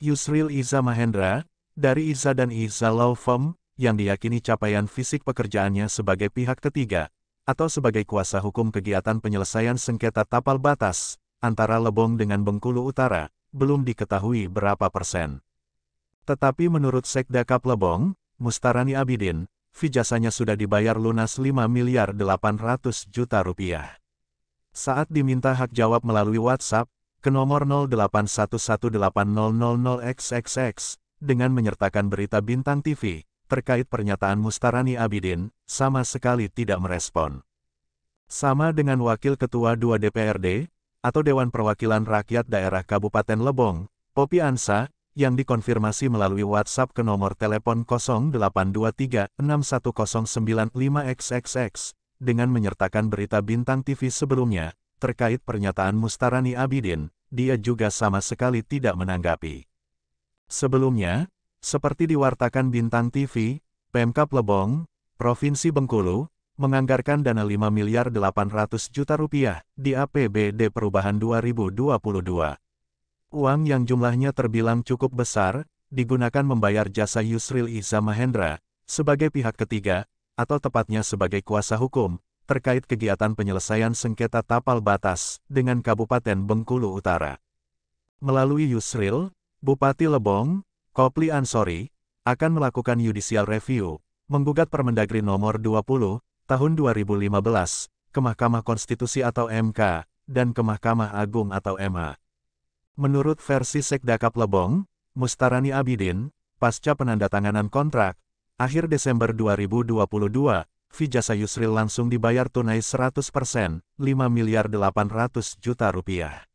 Yusril Iza Mahendra, dari Iza dan Iza Law Firm, yang diyakini capaian fisik pekerjaannya sebagai pihak ketiga, atau sebagai kuasa hukum kegiatan penyelesaian sengketa tapal batas, antara Lebong dengan Bengkulu Utara, belum diketahui berapa persen. Tetapi menurut Sekda Kap Lebong, Mustarani Abidin, fee jasanya sudah dibayar lunas 5.800.000.000 rupiah. Saat diminta hak jawab melalui WhatsApp, ke nomor 08118000XXX, dengan menyertakan berita Bintang TV, terkait pernyataan Mustarani Abidin, sama sekali tidak merespon. Sama dengan Wakil Ketua 2 DPRD, atau Dewan Perwakilan Rakyat Daerah Kabupaten Lebong, Popi Ansa, yang dikonfirmasi melalui WhatsApp ke nomor telepon 0823610995XXX, dengan menyertakan berita Bintang TV sebelumnya, terkait pernyataan Mustarani Abidin, dia juga sama sekali tidak menanggapi. Sebelumnya, seperti diwartakan Bintang TV, Pemkab Lebong, Provinsi Bengkulu, menganggarkan dana 5.800.000.000 rupiah di APBD Perubahan 2022. Uang yang jumlahnya terbilang cukup besar, digunakan membayar jasa Yusril Iza Mahendra, sebagai pihak ketiga, atau tepatnya sebagai kuasa hukum, terkait kegiatan penyelesaian sengketa tapal batas, dengan Kabupaten Bengkulu Utara. Melalui Yusril, Bupati Lebong, Kopli Ansori, akan melakukan judicial review, menggugat Permendagri nomor 20, tahun 2015, ke Mahkamah Konstitusi atau MK, dan ke Mahkamah Agung atau MA. Menurut versi Sekda Kap Lebong, Mustarani Abidin, pasca penandatanganan kontrak, akhir Desember 2022, fee jasa Yusril langsung dibayar tunai 100%, 5.800.000.000 rupiah.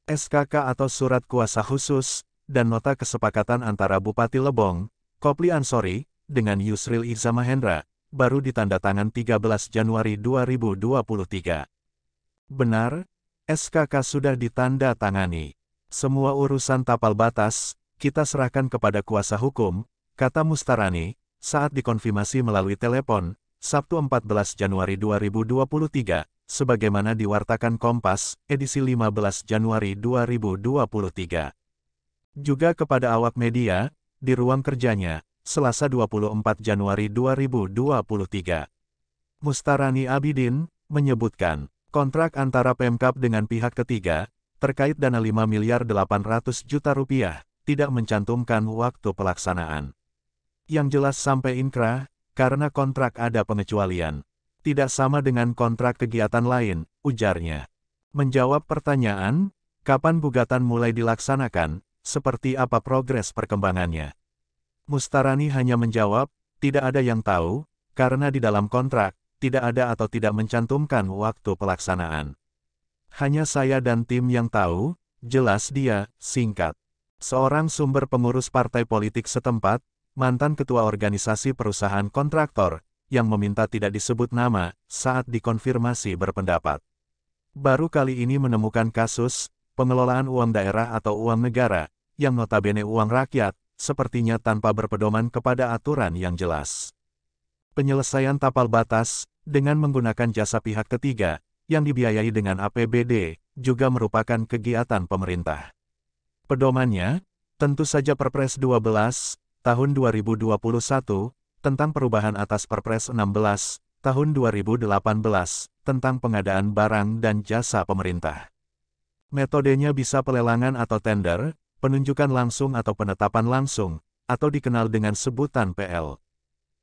SKK atau Surat Kuasa Khusus, dan nota kesepakatan antara Bupati Lebong, Kopli Ansori, dengan Yusril Iza Mahendra, baru ditandatangan 13 Januari 2023. Benar, SKK sudah ditanda tangani. Semua urusan tapal batas, kita serahkan kepada kuasa hukum, kata Mustarani, saat dikonfirmasi melalui telepon, Sabtu 14 Januari 2023, sebagaimana diwartakan Kompas, edisi 15 Januari 2023. Juga kepada awak media, di ruang kerjanya, Selasa 24 Januari 2023. Mustarani Abidin, menyebutkan, kontrak antara Pemkab dengan pihak ketiga, terkait dana 5.800.000.000 rupiah, tidak mencantumkan waktu pelaksanaan. Yang jelas sampai inkrah, karena kontrak ada pengecualian. Tidak sama dengan kontrak kegiatan lain, ujarnya. Menjawab pertanyaan, kapan gugatan mulai dilaksanakan, seperti apa progres perkembangannya. Mustarani hanya menjawab, tidak ada yang tahu, karena di dalam kontrak, tidak ada atau tidak mencantumkan waktu pelaksanaan. Hanya saya dan tim yang tahu, jelas dia, singkat. Seorang sumber pengurus partai politik setempat, mantan ketua organisasi perusahaan kontraktor, yang meminta tidak disebut nama, saat dikonfirmasi berpendapat. Baru kali ini menemukan kasus, pengelolaan uang daerah atau uang negara, yang notabene uang rakyat, sepertinya tanpa berpedoman kepada aturan yang jelas. Penyelesaian tapal batas, dengan menggunakan jasa pihak ketiga, yang dibiayai dengan APBD, juga merupakan kegiatan pemerintah. Pedomannya, tentu saja Perpres 12, tahun 2021, tentang perubahan atas Perpres 16, tahun 2018, tentang pengadaan barang dan jasa pemerintah. Metodenya bisa pelelangan atau tender, penunjukan langsung atau penetapan langsung, atau dikenal dengan sebutan PL.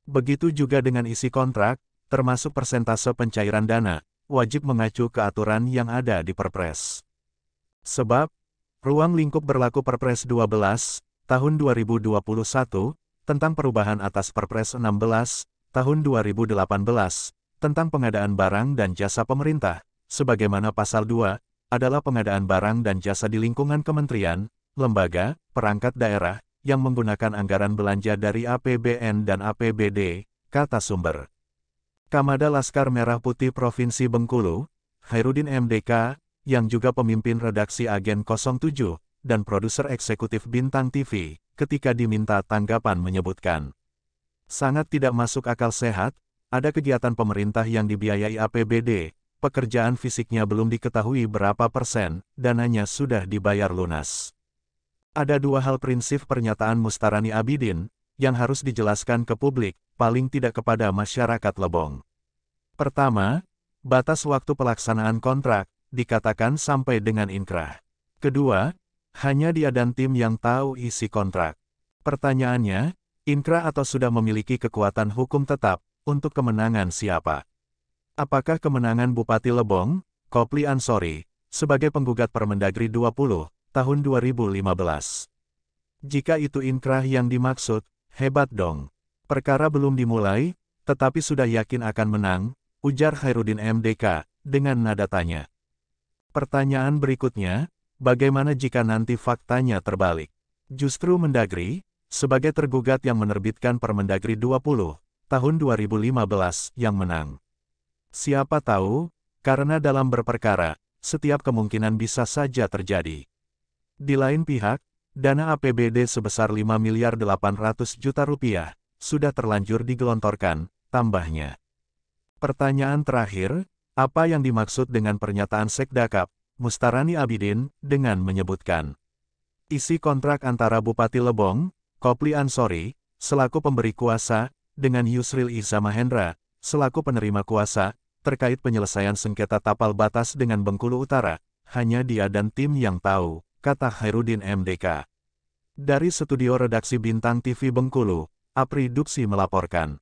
Begitu juga dengan isi kontrak, termasuk persentase pencairan dana, wajib mengacu ke aturan yang ada di Perpres. Sebab, ruang lingkup berlaku Perpres 12, tahun 2021, tentang perubahan atas Perpres 16, tahun 2018, tentang pengadaan barang dan jasa pemerintah, sebagaimana Pasal 2, adalah pengadaan barang dan jasa di lingkungan kementerian, lembaga, perangkat daerah, yang menggunakan anggaran belanja dari APBN dan APBD, kata sumber. Kamada Laskar Merah Putih Provinsi Bengkulu, Hairudin MDK, yang juga pemimpin redaksi Agen 07, dan produser eksekutif Bintang TV, ketika diminta tanggapan menyebutkan, sangat tidak masuk akal sehat, ada kegiatan pemerintah yang dibiayai APBD, pekerjaan fisiknya belum diketahui berapa persen, dananya sudah dibayar lunas. Ada dua hal prinsip pernyataan Mustarani Abidin, yang harus dijelaskan ke publik, paling tidak kepada masyarakat Lebong. Pertama, batas waktu pelaksanaan kontrak, dikatakan sampai dengan inkrah. Kedua, hanya dia dan tim yang tahu isi kontrak. Pertanyaannya, inkrah atau sudah memiliki kekuatan hukum tetap, untuk kemenangan siapa? Apakah kemenangan Bupati Lebong, Kopli Ansori, sebagai penggugat Permendagri 20, tahun 2015? Jika itu inkrah yang dimaksud, hebat dong. Perkara belum dimulai, tetapi sudah yakin akan menang, ujar Khairuddin MDK, dengan nada tanya. Pertanyaan berikutnya, bagaimana jika nanti faktanya terbalik? Justru Mendagri, sebagai tergugat yang menerbitkan Permendagri 20, tahun 2015, yang menang. Siapa tahu, karena dalam berperkara, setiap kemungkinan bisa saja terjadi. Di lain pihak, dana APBD sebesar 5.800 juta rupiah, sudah terlanjur digelontorkan, tambahnya. Pertanyaan terakhir, apa yang dimaksud dengan pernyataan Sekdakap, Mustarani Abidin, dengan menyebutkan isi kontrak antara Bupati Lebong, Kopli Ansori, selaku pemberi kuasa, dengan Yusril Iza Mahendra, selaku penerima kuasa, terkait penyelesaian sengketa tapal batas dengan Bengkulu Utara, hanya dia dan tim yang tahu, kata Khairuddin MDK. Dari studio redaksi Bintang TV Bengkulu, Apri Duksi melaporkan.